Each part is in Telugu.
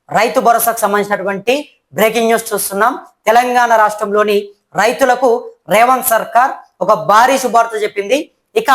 రైతు భరోసాకు సంబంధించినటువంటి బ్రేకింగ్ న్యూస్ చూస్తున్నాం. తెలంగాణ రాష్ట్రంలోని రైతులకు రేవంత్ సర్కార్ ఒక భారీ శుభార్త చెప్పింది. ఇక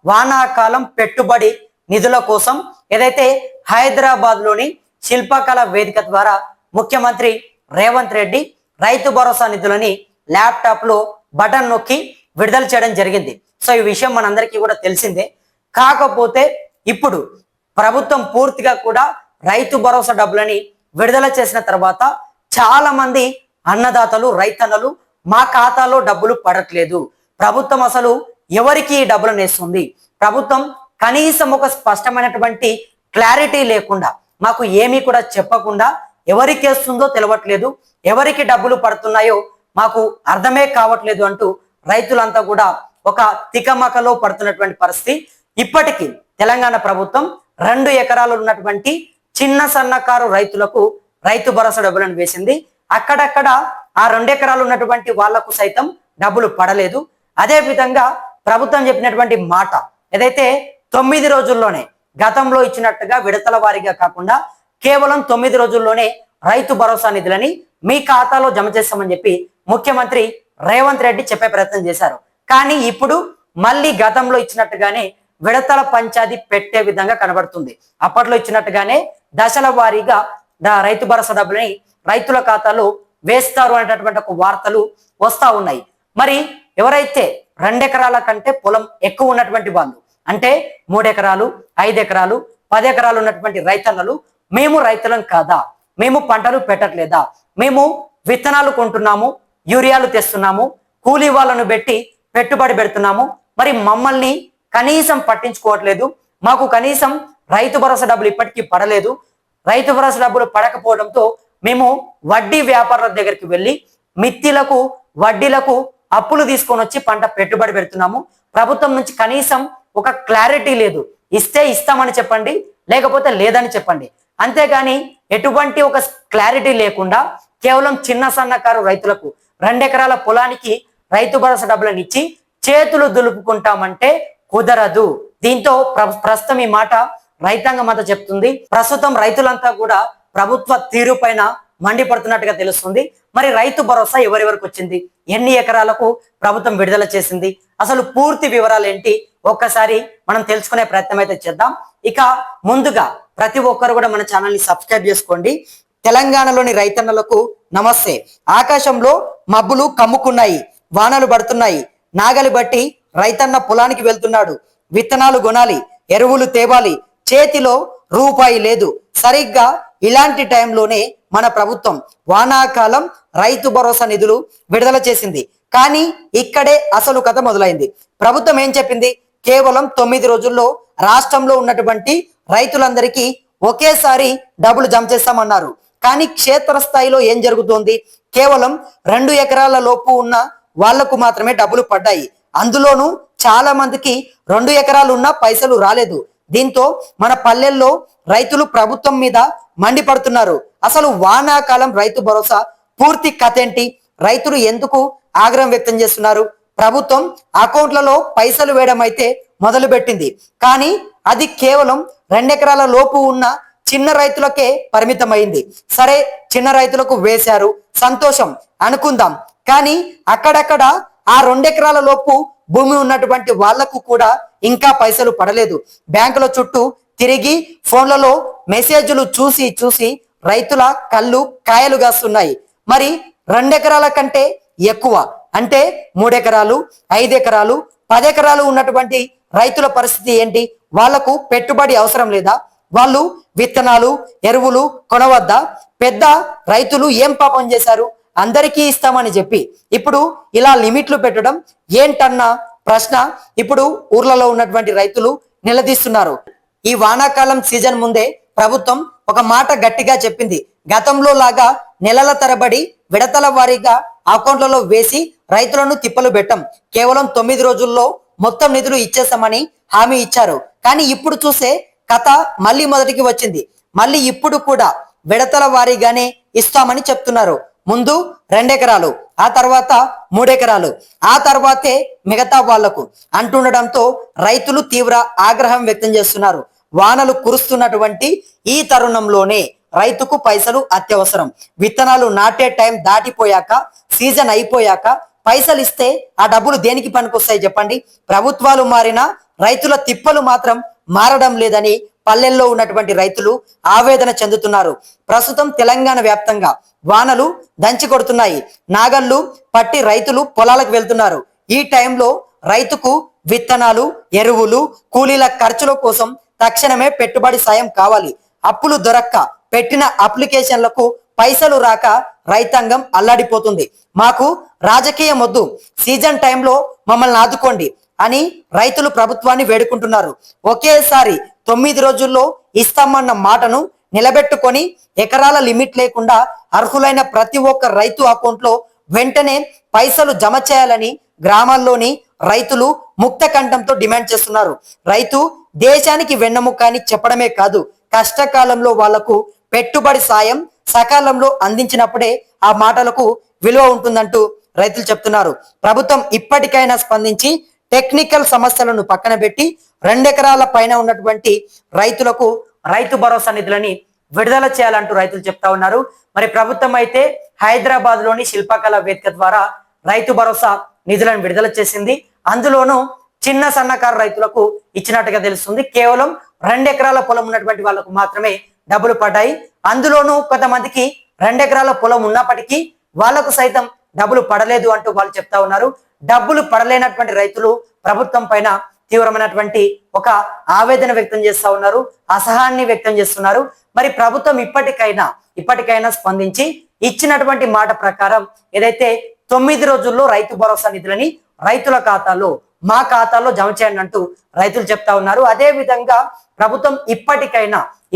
వానాకాలం పెట్టుబడి నిధుల కోసం ఏదైతే హైదరాబాద్ లోని శిల్పకళ వేదిక ద్వారా ముఖ్యమంత్రి రేవంత్ రెడ్డి రైతు భరోసా నిధులని ల్యాప్టాప్ లో బటన్ నొక్కి విడుదల చేయడం జరిగింది. సో ఈ విషయం మనందరికీ కూడా తెలిసిందే. కాకపోతే ఇప్పుడు ప్రభుత్వం పూర్తిగా కూడా రైతు భరోసా డబ్బులని విడుదల చేసిన తర్వాత చాలా మంది అన్నదాతలు రైతన్నలు మా ఖాతాలో డబ్బులు పడట్లేదు, ప్రభుత్వం అసలు ఎవరికి డబ్బులను వేస్తుంది, ప్రభుత్వం కనీసం ఒక స్పష్టమైనటువంటి క్లారిటీ లేకుండా మాకు ఏమీ కూడా చెప్పకుండా ఎవరికి వేస్తుందో తెలియట్లేదు, ఎవరికి డబ్బులు పడుతున్నాయో మాకు అర్థమే కావట్లేదు అంటూ రైతులంతా కూడా ఒక తికమకలో పడుతున్నటువంటి పరిస్థితి. ఇప్పటికీ తెలంగాణ ప్రభుత్వం 2 ఎకరాలు ఉన్నటువంటి చిన్న సన్నకారు రైతులకు రైతు భరోసా డబ్బులను వేసింది. అక్కడక్కడ ఆ 2 ఎకరాలు ఉన్నటువంటి వాళ్లకు సైతం డబ్బులు పడలేదు. అదే విధంగా ప్రభుత్వం చెప్పినటువంటి మాట ఏదైతే 9 రోజుల్లోనే గతంలో ఇచ్చినట్టుగా విడతల వారీగా కాకుండా కేవలం 9 రోజుల్లోనే రైతు భరోసా నిధులని మీ ఖాతాలో జమ చేస్తామని చెప్పి ముఖ్యమంత్రి రేవంత్ రెడ్డి చెప్పే ప్రయత్నం చేశారు. కానీ ఇప్పుడు మళ్ళీ గతంలో ఇచ్చినట్టుగానే విడతల పంచాది పెట్టే విధంగా కనబడుతుంది. అప్పట్లో ఇచ్చినట్టుగానే దశల వారీగా రైతు భరోసా డబ్బులని రైతుల ఖాతాలో వేస్తారు అనేటటువంటి ఒక వార్తలు వస్తా ఉన్నాయి. మరి ఎవరైతే 2 ఎకరాల కంటే పొలం ఎక్కువ ఉన్నటువంటి వాళ్ళు అంటే 3 ఎకరాలు 5 ఎకరాలు 10 ఎకరాలు ఉన్నటువంటి రైతన్నలు మేము రైతులం కాదా, మేము పంటలు పెట్టట్లేదా, మేము విత్తనాలు కొంటున్నాము, యూరియాలు తెస్తున్నాము, కూలీ వాళ్ళను పెట్టి పెట్టుబడి పెడుతున్నాము, మరి మమ్మల్ని కనీసం పట్టించుకోవట్లేదు, మాకు కనీసం రైతు భరోసా డబ్బులు ఇప్పటికీ పడలేదు, రైతు భరోసా డబ్బులు పడకపోవడంతో మేము వడ్డీ వ్యాపారుల దగ్గరికి వెళ్ళి మిత్తిలకు వడ్డీలకు అప్పులు తీసుకొని వచ్చి పంట పెట్టుబడి పెడుతున్నాము, ప్రభుత్వం నుంచి కనీసం ఒక క్లారిటీ లేదు, ఇస్తే ఇస్తామని చెప్పండి లేకపోతే లేదని చెప్పండి, అంతేగాని ఎటువంటి ఒక క్లారిటీ లేకుండా కేవలం చిన్న సన్నకారు రైతులకు 2 ఎకరాల పొలానికి రైతు భరోసా డబ్బులను ఇచ్చి చేతులు దులుపుకుంటామంటే కుదరదు. దీంతో ప్రస్తుతం ఈ మాట రైతాంగం అంతా చెప్తుంది. ప్రస్తుతం రైతులంతా కూడా ప్రభుత్వ తీరు పైన మండిపడుతున్నట్టుగా తెలుస్తుంది. మరి రైతు భరోసా ఎవరెవరికి వచ్చింది, ఎన్ని ఎకరాలకు ప్రభుత్వం విడుదల చేసింది, అసలు పూర్తి వివరాలు ఏంటి ఒక్కసారి మనం తెలుసుకునే ప్రయత్నం అయితే చేద్దాం. ఇక ముందుగా ప్రతి ఒక్కరు కూడా మన ఛానల్ ని సబ్స్క్రైబ్ చేసుకోండి. తెలంగాణలోని రైతన్నలకు నమస్తే. ఆకాశంలో మబ్బులు కమ్ముకున్నాయి, వానలు పడుతున్నాయి, నాగలి బట్టి రైతన్న పొలానికి వెళ్తున్నాడు, విత్తనాలు కొనాలి, ఎరువులు తేవాలి, చేతిలో రూపాయి లేదు. సరిగ్గా ఇలాంటి టైంలోనే మన ప్రభుత్వం వానాకాలం రైతు భరోసా నిధులు విడుదల చేసింది. కానీ ఇక్కడే అసలు కథ మొదలైంది. ప్రభుత్వం ఏం చెప్పింది, కేవలం 9 రోజుల్లో రాష్ట్రంలో ఉన్నటువంటి రైతులందరికీ ఒకేసారి డబ్బులు జమ చేస్తామన్నారు. కానీ క్షేత్రస్థాయిలో ఏం జరుగుతోంది, కేవలం 2 ఎకరాల లోపు ఉన్న వాళ్లకు మాత్రమే డబ్బులు పడ్డాయి. అందులోనూ చాలా మందికి 2 ఎకరాలు ఉన్నా పైసలు రాలేదు. దీంతో మన పల్లెల్లో రైతులు ప్రభుత్వం మీద మండిపడుతున్నారు. అసలు వానాకాలం రైతు భరోసా పూర్తి కథ ఏంటి, రైతులు ఎందుకు ఆగ్రహం వ్యక్తం చేస్తున్నారు, ప్రభుత్వం అకౌంట్లలో పైసలు వేయడం అయితే మొదలు పెట్టింది, కానీ అది కేవలం 2 ఎకరాల లోపు ఉన్న చిన్న రైతులకే పరిమితమైంది. సరే, చిన్న రైతులకు వేశారు, సంతోషం అనుకుందాం, కానీ అక్కడక్కడ ఆ 2 ఎకరాల లోపు భూమి ఉన్నటువంటి వాళ్లకు కూడా ఇంకా పైసలు పడలేదు. బ్యాంకుల చుట్టూ తిరిగి ఫోన్లలో మెసేజ్లు చూసి చూసి రైతుల కళ్ళు కాయలు కాస్తున్నాయి. మరి 2 ఎకరాల కంటే ఎక్కువ అంటే 3 ఎకరాలు 5 ఎకరాలు 10 ఎకరాలు ఉన్నటువంటి రైతుల పరిస్థితి ఏంటి, వాళ్లకు పెట్టుబడి అవసరం లేదా, వాళ్ళు విత్తనాలు ఎరువులు కొనవద్దా, పెద్ద రైతులు ఏం పాపం చేశారు, అందరికీ ఇస్తామని చెప్పి ఇప్పుడు ఇలా లిమిట్లు పెట్టడం ఏంటన్న ప్రశ్న ఇప్పుడు ఊర్లలో ఉన్నటువంటి రైతులు నిలదీస్తున్నారు. ఈ వానాకాలం సీజన్ ముందే ప్రభుత్వం ఒక మాట గట్టిగా చెప్పింది, గతంలో లాగా నెలల తరబడి విడతల వారీగా అకౌంట్లలో వేసి రైతులను తిప్పలు పెట్టం, కేవలం 9 రోజుల్లో మొత్తం నిధులు ఇచ్చేస్తామని హామీ ఇచ్చారు. కానీ ఇప్పుడు చూసే కథ మళ్ళీ మొదటికి వచ్చింది. మళ్ళీ ఇప్పుడు కూడా విడతల వారీగానే ఇస్తామని చెప్తున్నారు. ముందు 2 ఎకరాలు, ఆ తర్వాత 3 ఎకరాలు, ఆ తర్వాతే మిగతా వాళ్లకు అంటుండడంతో రైతులు తీవ్ర ఆగ్రహం వ్యక్తం చేస్తున్నారు. వానలు కురుస్తున్నటువంటి ఈ తరుణంలోనే రైతుకు పైసలు అత్యవసరం. విత్తనాలు నాటే టైం దాటిపోయాక, సీజన్ అయిపోయాక పైసలు ఇస్తే ఆ డబ్బులు దేనికి పనికొస్తాయి చెప్పండి? ప్రభుత్వాలు మారినా రైతుల తిప్పలు మాత్రం మారడం లేదని పల్లెల్లో ఉన్నటువంటి రైతులు ఆవేదన చెందుతున్నారు. ప్రస్తుతం తెలంగాణ వ్యాప్తంగా వానలు దంచి కొడుతున్నాయి. నాగళ్ళు పట్టి రైతులు పొలాలకు వెళ్తున్నారు. ఈ టైంలో రైతుకు విత్తనాలు, ఎరువులు, కూలీల ఖర్చుల కోసం తక్షణమే పెట్టుబడి సాయం కావాలి. అప్పులు దొరక్క పెట్టిన అప్లికేషన్లకు పైసలు రాక రైతాంగం అల్లాడిపోతుంది. మాకు రాజకీయం వద్దు, సీజన్ టైంలో మమ్మల్ని ఆదుకోండి అని రైతులు ప్రభుత్వాన్ని వేడుకుంటున్నారు. ఒకేసారి 9 రోజుల్లో ఇస్తామన్న మాటను నిలబెట్టుకొని ఎకరాల లిమిట్ లేకుండా అర్హులైన ప్రతి ఒక్క రైతు అకౌంట్లో వెంటనే పైసలు జమ చేయాలని గ్రామాల్లోని రైతులు ముక్త కంఠంతో డిమాండ్ చేస్తున్నారు. రైతు దేశానికి వెన్నెముక అని చెప్పడమే కాదు, కష్టకాలంలో వాళ్లకు పెట్టుబడి సాయం సకాలంలో అందించినప్పుడే ఆ మాటలకు విలువ ఉంటుందంటూ రైతులు చెప్తున్నారు. ప్రభుత్వం ఇప్పటికైనా స్పందించి టెక్నికల్ సమస్యలను పక్కన పెట్టి 2 ఎకరాల పైన ఉన్నటువంటి రైతులకు రైతు భరోసా నిధులని విడుదల చేయాలంటూ రైతులు చెప్తా ఉన్నారు. మరి ప్రభుత్వం అయితే హైదరాబాద్ లోని శిల్పకళ వేదిక ద్వారా రైతు భరోసా నిధులను విడుదల చేసింది. అందులోనూ చిన్న సన్నకారు రైతులకు ఇచ్చినట్టుగా తెలుస్తుంది. కేవలం 2 ఎకరాల పొలం ఉన్నటువంటి వాళ్ళకు మాత్రమే డబ్బులు పడ్డాయి. అందులోనూ కొంతమందికి 2 ఎకరాల పొలం ఉన్నప్పటికీ వాళ్లకు సైతం డబ్బులు పడలేదు అంటూ వాళ్ళు చెప్తా ఉన్నారు. డబ్బులు పడలేనటువంటి రైతులు ప్రభుత్వం పైన తీవ్రమైనటువంటి ఒక ఆవేదన వ్యక్తం చేస్తా ఉన్నారు, అసహనాన్ని వ్యక్తం చేస్తున్నారు. మరి ప్రభుత్వం ఇప్పటికైనా స్పందించి ఇచ్చినటువంటి మాట ప్రకారం ఏదైతే 9 రోజుల్లో రైతు భరోసా నిధులని రైతుల ఖాతాలో, మా ఖాతాలో జమ చేయండి అంటూ రైతులు చెప్తా ఉన్నారు. అదే విధంగా ప్రభుత్వం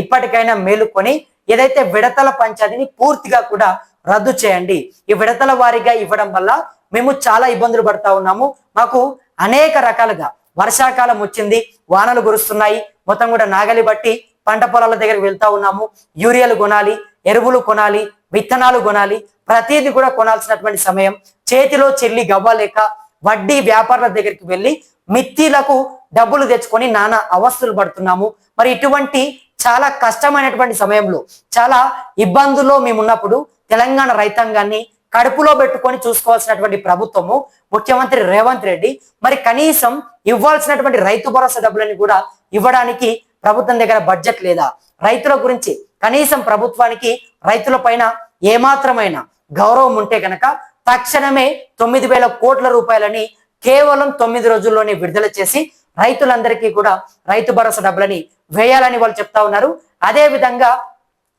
ఇప్పటికైనా మేలుకొని ఏదైతే విడతల పంచాయతీని పూర్తిగా కూడా రద్దు చేయండి. ఈ విడతల వారీగా ఇవ్వడం వల్ల మేము చాలా ఇబ్బందులు పడతా ఉన్నాము. మాకు అనేక రకాలుగా వర్షాకాలం వచ్చింది, వానలు కురుస్తున్నాయి, మొత్తం కూడా నాగలి బట్టి పంట పొలాల దగ్గరికి వెళ్తా ఉన్నాము. యూరియాలు కొనాలి, ఎరువులు కొనాలి, విత్తనాలు కొనాలి, ప్రతిదీ కూడా కొనాల్సినటువంటి సమయం. చేతిలో చెల్లి గవ్వలేక వడ్డీ వ్యాపారుల దగ్గరికి వెళ్ళి మిత్తిలకు డబ్బులు తెచ్చుకొని నానా అవస్థలు పడుతున్నాము. మరి ఇటువంటి చాలా కష్టమైనటువంటి సమయంలో, చాలా ఇబ్బందుల్లో మేమున్నప్పుడు తెలంగాణ రైతాంగాన్ని కడుపులో పెట్టుకొని చూసుకోవాల్సినటువంటి ప్రభుత్వము, ముఖ్యమంత్రి రేవంత్ రెడ్డి మరి కనీసం ఇవ్వాల్సినటువంటి రైతు భరోసా డబ్బులని కూడా ఇవ్వడానికి ప్రభుత్వం దగ్గర బడ్జెట్ లేదా? రైతుల గురించి కనీసం ప్రభుత్వానికి రైతుల పైన ఏమాత్రమైన గౌరవం ఉంటే గనక తక్షణమే 9,000 కోట్ల రూపాయలని కేవలం 9 రోజుల్లోనే విడుదల చేసి రైతులందరికీ కూడా రైతు భరోసా డబ్బులని వేయాలని వాళ్ళు చెప్తా ఉన్నారు. అదే విధంగా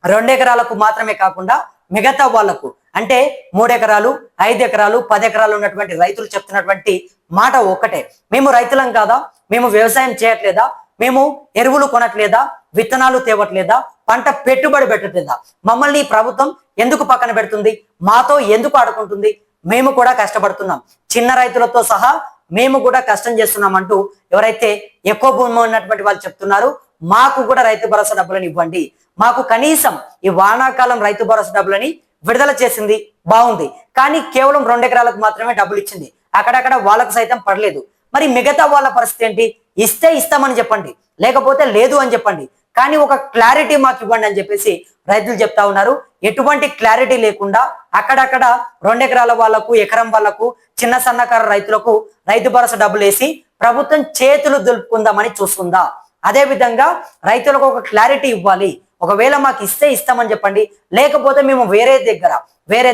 2 ఎకరాలకు మాత్రమే కాకుండా మిగతా వాళ్లకు అంటే 3 ఎకరాలు, 5 ఎకరాలు, 10 ఎకరాలు ఉన్నటువంటి రైతులు చెప్తున్నటువంటి మాట ఒక్కటే, మేము రైతులం కాదా? మేము వ్యవసాయం చేయట్లేదా? మేము ఎరువులు కొనట్లేదా? విత్తనాలు తేవట్లేదా? పంట పెట్టుబడి పెట్టట్లేదా? మమ్మల్ని ప్రభుత్వం ఎందుకు పక్కన పెడుతుంది? మాతో ఎందుకు ఆడుకుంటుంది? మేము కూడా కష్టపడుతున్నాం, చిన్న రైతులతో సహా మేము కూడా కష్టం చేస్తున్నాం అంటూ ఎవరైతే ఎక్కువ భూమి ఉన్నటువంటి వాళ్ళు చెప్తున్నారు. మాకు కూడా రైతు భరోసా డబ్బులని ఇవ్వండి, మాకు కనీసం ఈ వానాకాలం రైతు భరోసా డబ్బులని విడుదల చేసింది బాగుంది, కానీ కేవలం 2 ఎకరాలకు మాత్రమే డబ్బులు ఇచ్చింది, అక్కడక్కడ వాళ్ళకు సైతం పడలేదు. మరి మిగతా వాళ్ళ పరిస్థితి ఏంటి? ఇస్తే ఇస్తామని చెప్పండి, లేకపోతే లేదు అని చెప్పండి, కానీ ఒక క్లారిటీ మాకు ఇవ్వండి అని చెప్పేసి రైతులు చెప్తా ఉన్నారు. ఎటువంటి క్లారిటీ లేకుండా అక్కడక్కడ 2 ఎకరాల వాళ్లకు, ఎకరం వాళ్లకు, చిన్న సన్నకారు రైతులకు రైతు భరోసా డబ్బులు వేసి ప్రభుత్వం చేతులు దులుపుకుందామని చూస్తుందా? అదే విధంగా రైతులకు ఒక క్లారిటీ ఇవ్వాలి. ఒకవేళ మాకు ఇస్తే ఇస్తామని చెప్పండి, లేకపోతే మేము వేరే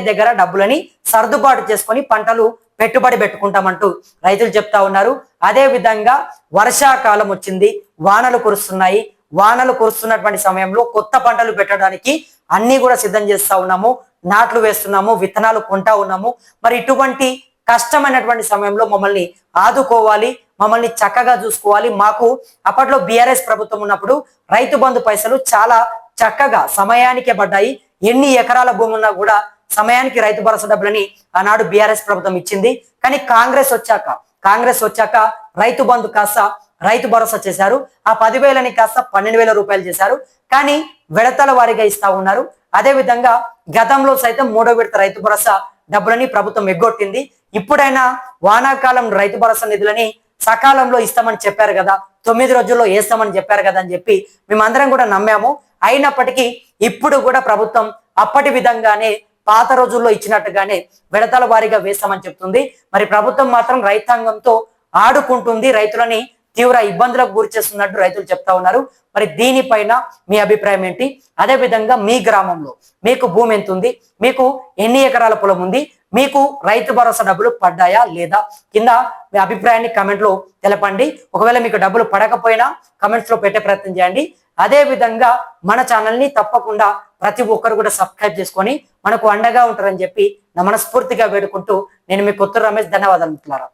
దగ్గర డబ్బులని సర్దుబాటు చేసుకొని పంటలు పెట్టుబడి పెట్టుకుంటామంటూ రైతులు చెప్తా ఉన్నారు. అదే విధంగా వర్షాకాలం వచ్చింది, వానలు కురుస్తున్నాయి. వానలు కురుస్తున్నటువంటి సమయంలో కొత్త పంటలు పెట్టడానికి అన్ని కూడా సిద్ధం చేస్తా ఉన్నాము, నాట్లు వేస్తున్నాము, విత్తనాలు కొంటా ఉన్నాము. మరి ఇటువంటి కష్టమైనటువంటి సమయంలో మమ్మల్ని ఆదుకోవాలి, మమ్మల్ని చక్కగా చూసుకోవాలి. మాకు అప్పట్లో బీఆర్ఎస్ ప్రభుత్వం ఉన్నప్పుడు రైతు బంధు పైసలు చాలా చక్కగా సమయానికే పడ్డాయి. ఎన్ని ఎకరాల భూమి ఉన్నా కూడా సమయానికి రైతు భరోసా డబ్బులని ఆనాడు బీఆర్ఎస్ ప్రభుత్వం ఇచ్చింది. కానీ కాంగ్రెస్ వచ్చాక రైతు బంధు కాస్త రైతు భరోసా చేశారు. ఆ 10,000ని కాస్త 12,000 రూపాయలు చేశారు. కానీ విడతల వారీగా ఇస్తా ఉన్నారు. అదే విధంగా గతంలో సైతం 3వ విడత రైతు భరోసా డబ్బులని ప్రభుత్వం ఎగ్గొట్టింది. ఇప్పుడైనా వానాకాలం రైతు భరోసా నిధులని సకాలంలో ఇస్తామని చెప్పారు కదా, 9 రోజుల్లో వేస్తామని చెప్పారు కదా అని చెప్పి మేమందరం కూడా నమ్మాము. అయినప్పటికీ ఇప్పుడు కూడా ప్రభుత్వం అప్పటి విధంగానే పాత రోజుల్లో ఇచ్చినట్టుగానే విడతల వారీగా వేస్తామని చెప్తుంది. మరి ప్రభుత్వం మాత్రం రైతాంగంతో ఆడుకుంటుంది, రైతులని తీవ్ర ఇబ్బందులకు గురి చేస్తున్నట్టు రైతులు చెప్తా ఉన్నారు. మరి దీనిపైన మీ అభిప్రాయం ఏంటి? అదే విధంగా మీ గ్రామంలో మీకు భూమి ఎంత ఉంది, మీకు ఎన్ని ఎకరాల పొలం ఉంది, మీకు రైతు భరోసా డబ్బులు పడ్డాయా లేదా? కింద మీ అభిప్రాయాన్ని కమెంట్ లో తెలపండి. ఒకవేళ మీకు డబ్బులు పడకపోయినా కమెంట్స్ లో పెట్టే ప్రయత్నం చేయండి. అదే విధంగా మన ఛానల్ ని తప్పకుండా ప్రతి ఒక్కరు కూడా సబ్స్క్రైబ్ చేసుకొని మనకు అండగా ఉంటారని చెప్పి నా మనస్ఫూర్తిగా వేడుకుంటూ నేను మీ కొత్త రమేష్. ధన్యవాదాలు మిత్రులారా.